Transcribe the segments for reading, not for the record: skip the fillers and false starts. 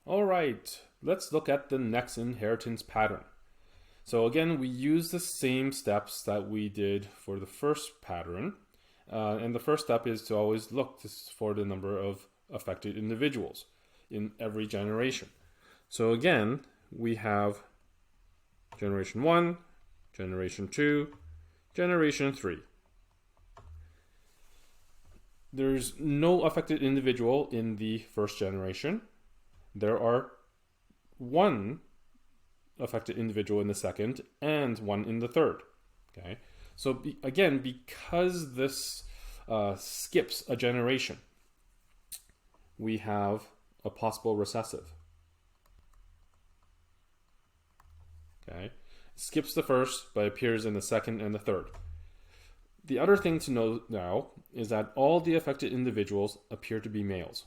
All right, let's look at the next inheritance pattern. So again, we use the same steps that we did for the first pattern. And the first step is to always look for the number of affected individuals in every generation. So again, we have generation 1, generation 2, generation 3. There's no affected individual in the first generation. There are one affected individual in the second and one in the third. Okay, so again, because this skips a generation, we have a possible recessive. Okay, skips the first but appears in the second and the third. The other thing to know now is that all the affected individuals appear to be males.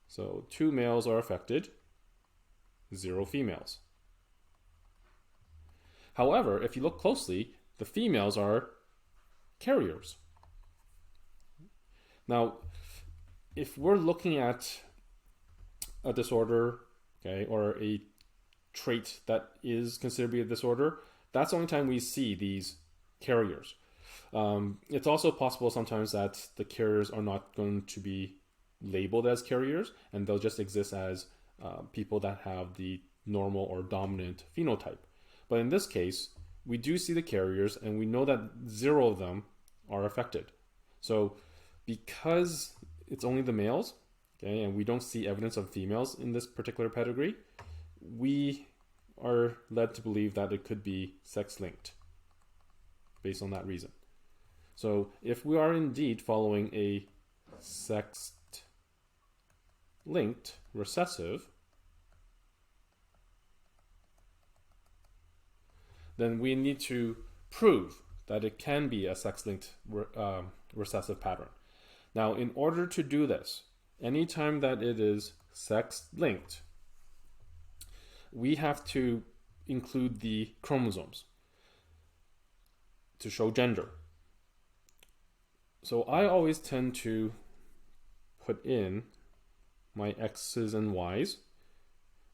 So 2 males are affected, 0 females. However, if you look closely, the females are carriers. Now, if we're looking at a disorder, okay, or a trait that is considered to be a disorder, that's the only time we see these carriers. It's also possible sometimes that the carriers are not going to be labeled as carriers, and they'll just exist as people that have the normal or dominant phenotype. But in this case, we do see the carriers, and we know that 0 of them are affected. So because it's only the males, okay, and we don't see evidence of females in this particular pedigree, we are led to believe that it could be sex-linked based on that reason. So if we are indeed following a sex-linked recessive, then we need to prove that it can be a sex-linked recessive pattern. Now, in order to do this, anytime that it is sex-linked, we have to include the chromosomes to show gender. So I always tend to put in my X's and Y's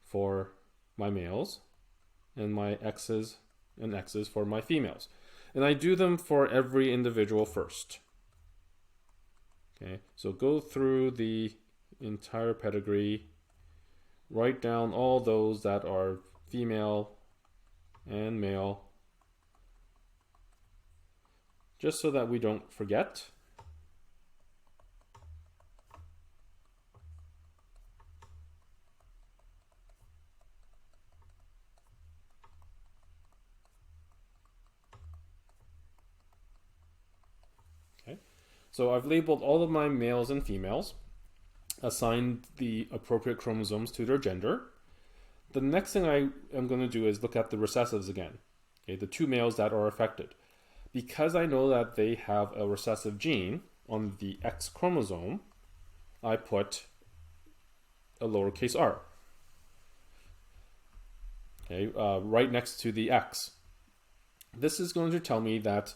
for my males and my X's and X's for my females. And I do them for every individual first. Okay, so go through the entire pedigree, write down all those that are female and male, just so that we don't forget. Okay, so I've labeled all of my males and females, assigned the appropriate chromosomes to their gender. The next thing I am going to do is look at the recessives again, okay, the 2 males that are affected. Because I know that they have a recessive gene on the X chromosome, I put a lowercase r, okay, right next to the X. This is going to tell me that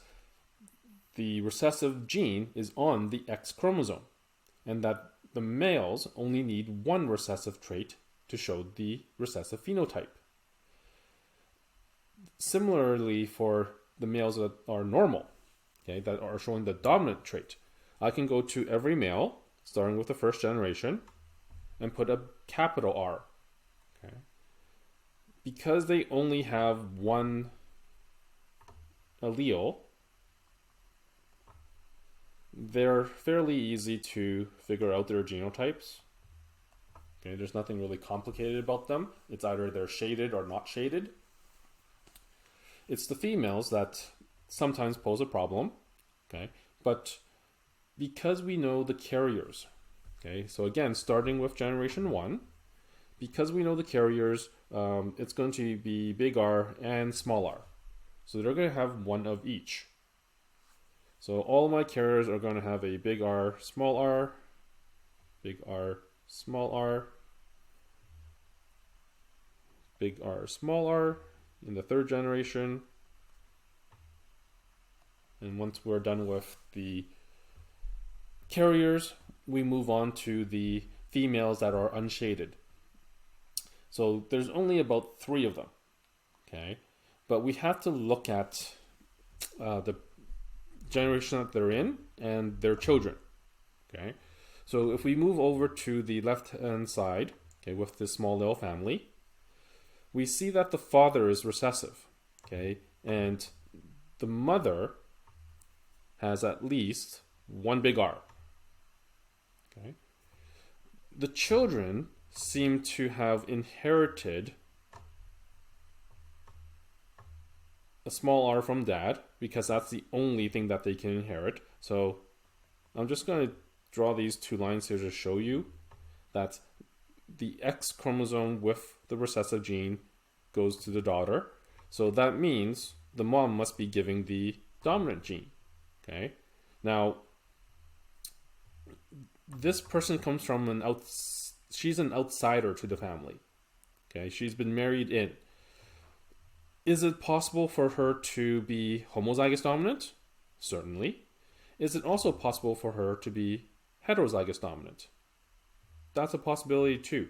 the recessive gene is on the X chromosome, and that the males only need 1 recessive trait to show the recessive phenotype. Similarly, for the males that are normal, okay, that are showing the dominant trait, I can go to every male, starting with the first generation, and put a capital R. Okay. Because they only have 1 allele, they're fairly easy to figure out their genotypes. Okay, there's nothing really complicated about them. It's either they're shaded or not shaded. It's the females that sometimes pose a problem. Okay, but because we know the carriers, okay, so again, starting with generation 1, because we know the carriers, it's going to be big R and small r. So they're going to have 1 of each. So all my carriers are going to have a big R, small r, big R, small r, big R, small r in the 3rd generation. And once we're done with the carriers, we move on to the females that are unshaded. So there's only about 3 of them. Okay, but we have to look at the generation that they're in and their children. Okay, so if we move over to the left hand side, okay, with this small little family, we see that the father is recessive. Okay, and the mother has at least 1 big R. Okay, the children seem to have inherited a small r from dad because that's the only thing that they can inherit. So I'm just going to draw these 2 lines here to show you that the X chromosome with the recessive gene goes to the daughter. So that means the mom must be giving the dominant gene. Okay. Now, this person comes from she's an outsider to the family. Okay. She's been married in. Is it possible for her to be homozygous dominant? Certainly. Is it also possible for her to be heterozygous dominant? That's a possibility too.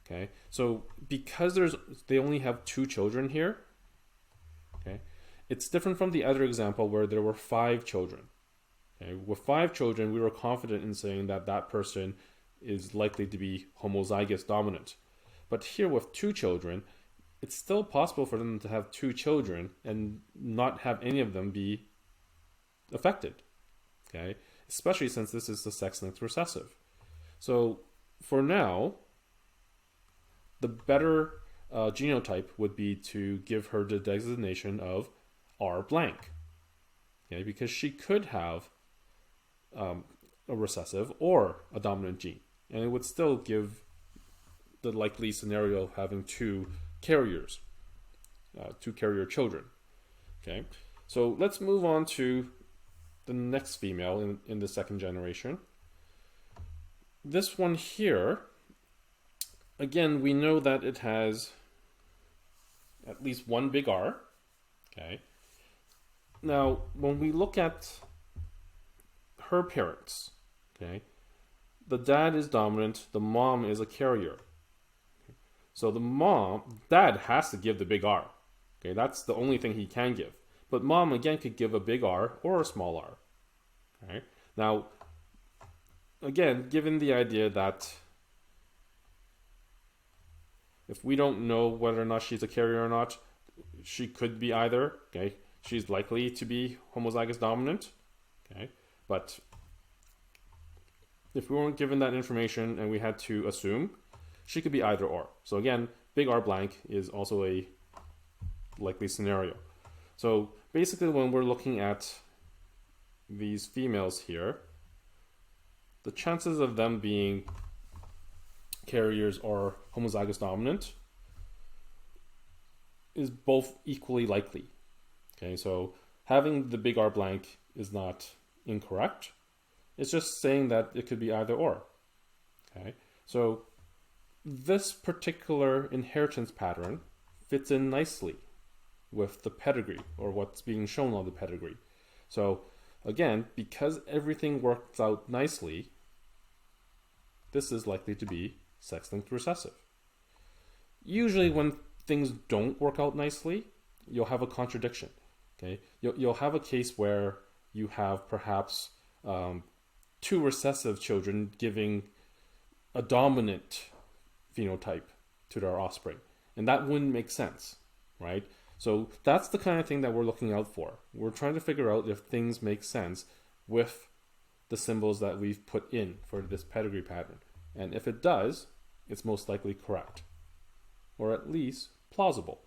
Okay, so because they only have 2 children here, okay, it's different from the other example where there were 5 children. Okay, with 5 children, we were confident in saying that that person is likely to be homozygous dominant. But here with 2 children, it's still possible for them to have 2 children and not have any of them be affected. Okay, especially since this is the sex-linked recessive. So for now, the better genotype would be to give her the designation of R blank. Okay, because she could have a recessive or a dominant gene, and it would still give the likely scenario of having 2 carriers, 2 carrier children. Okay, so let's move on to the next female in the 2nd generation. This one here, again, we know that it has at least 1 big R. Okay. Now, when we look at her parents, okay, the dad is dominant, the mom is a carrier. So dad has to give the big R. Okay, that's the only thing he can give. But mom, again, could give a big R or a small r. Okay. Now, again, given the idea that if we don't know whether or not she's a carrier or not, she could be either. Okay, she's likely to be homozygous dominant. Okay, but if we weren't given that information and we had to assume, she could be either or. So again, big R blank is also a likely scenario. So basically, when we're looking at these females here, the chances of them being carriers or homozygous dominant is both equally likely. Okay, so having the big R blank is not incorrect. It's just saying that it could be either or. Okay, so this particular inheritance pattern fits in nicely with the pedigree, or what's being shown on the pedigree. So again, because everything works out nicely, this is likely to be sex-linked recessive. Usually when things don't work out nicely, you'll have a contradiction. Okay, you'll have a case where you have perhaps 2 recessive children giving a dominant phenotype to their offspring, and that wouldn't make sense, right? So that's the kind of thing that we're looking out for. We're trying to figure out if things make sense with the symbols that we've put in for this pedigree pattern. And if it does, it's most likely correct, or at least plausible.